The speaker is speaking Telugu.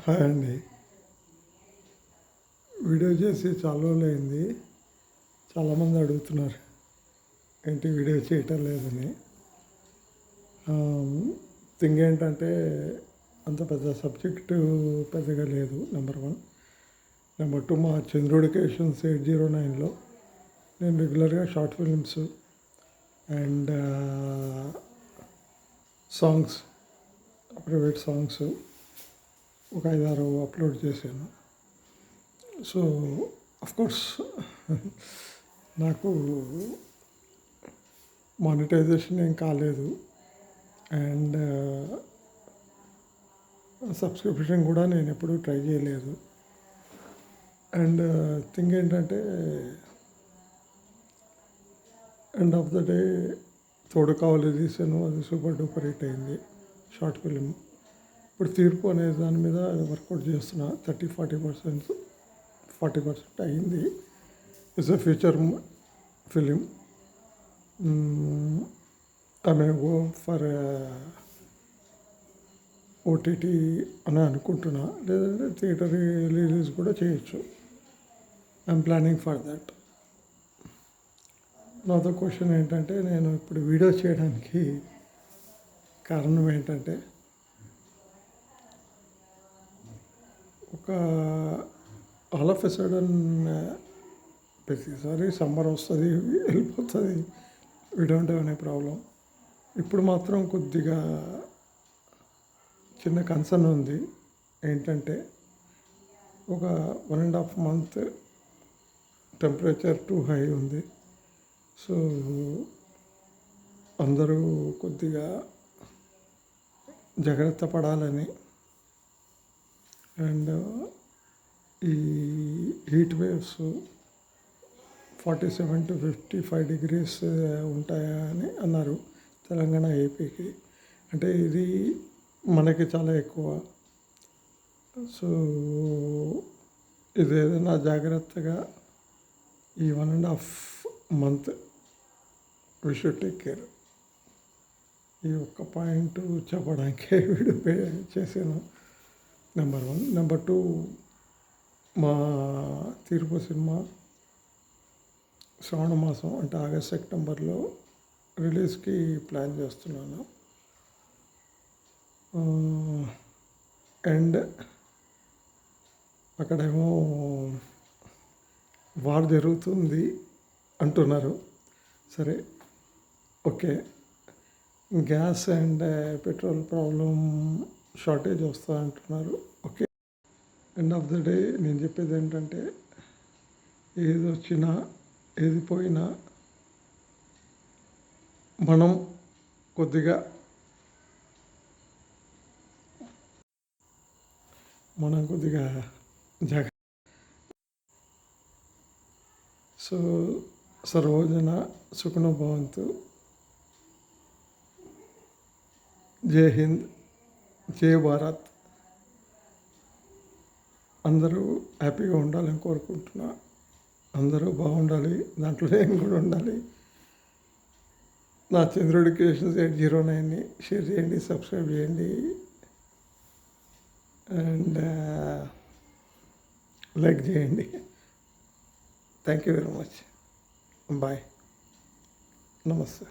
హాయ్ అండి. వీడియో చేసి చాలా రోజులైంది. చాలామంది అడుగుతున్నారు ఏంటి వీడియో చేయటం లేదని. థింగ్ ఏంటంటే అంత పెద్ద సబ్జెక్టు పెద్దగా లేదు, నెంబర్ 1. నెంబర్ 2, మా చంద్రుడి క్రియేషన్స్ 809లో నేను రెగ్యులర్గా short films and songs, private songs ఒక 5-6 అప్లోడ్ చేశాను. సో కోర్స్ నాకు మానిటైజేషన్ ఏం కాలేదు అండ్ సబ్స్క్రిప్షన్ కూడా నేను ఎప్పుడూ ట్రై చేయలేదు. అండ్ థింగ్ ఏంటంటే ఎండ్ ఆఫ్ ద డే తోడు కావాలి తీసాను, అది సూపర్ డూపర్ హిట్ అయింది షార్ట్ ఫిలిం. ఇప్పుడు తీర్పు అనే దాని మీద వర్కౌట్ చేస్తున్నా. 40% అయింది. It's a future film. I may go for OTT అని అనుకుంటున్నా, లేదంటే థియేటర్ రిలీజ్ కూడా చేయొచ్చు. I'm planning for that. నాతో క్వశ్చన్ ఏంటంటే, నేను ఇప్పుడు వీడియో చేయడానికి కారణం ఏంటంటే, ఒక ఆల్ ఆఫ్ ఎ సడన్ ప్రతిసారి సమ్మర్ వస్తుంది వెళ్ళిపోతుంది, we don't have any problem. ఇప్పుడు మాత్రం కొద్దిగా చిన్న కన్సర్న్ ఉంది. ఏంటంటే ఒక 1.5 month టెంపరేచర్ టూ హై ఉంది. సో అందరూ కొద్దిగా జాగ్రత్త పడాలని, అండ్ ఈ హీట్ వేవ్స్ 47 to 55 degrees ఉంటాయా అని అన్నారు తెలంగాణ, ఏపీకి. అంటే ఇది మనకి చాలా ఎక్కువ. సో ఇది ఏదైనా జాగ్రత్తగా ఈ 1.5 month we should take care. ఈ ఒక్క పాయింట్ చెప్పడానికే వీడియో చేశాను, నెంబర్ 1. నెంబర్ 2, మా తీర్పు సినిమా శ్రావణ మాసం అంటే ఆగస్ట్ సెప్టెంబర్లో రిలీజ్కి ప్లాన్ చేస్తున్నాను. అండ్ అక్కడేమో వార్ జరుగుతుంది అంటున్నారు. సరే, okay. Gas and petrol problem, shortage వస్తా అంటున్నారు. Okay. End of the day నేను చెప్పేది ఏంటంటే, ఏది వచ్చినా ఏది పోయినా మనం కొద్దిగా జాగ్రత్త. సో సర్వజన సుఖినో భవంతు. జై హింద్, జై భారత్. అందరూ హ్యాపీగా ఉండాలని కోరుకుంటున్నా. అందరూ బాగుండాలి, దాంట్లో నేను కూడా ఉండాలి. నా చంద్రుడి క్రియేషన్స్ 809ని షేర్ చేయండి, సబ్స్క్రైబ్ చేయండి అండ్ లైక్ చేయండి. Thank you very much. Bye. నమస్తే.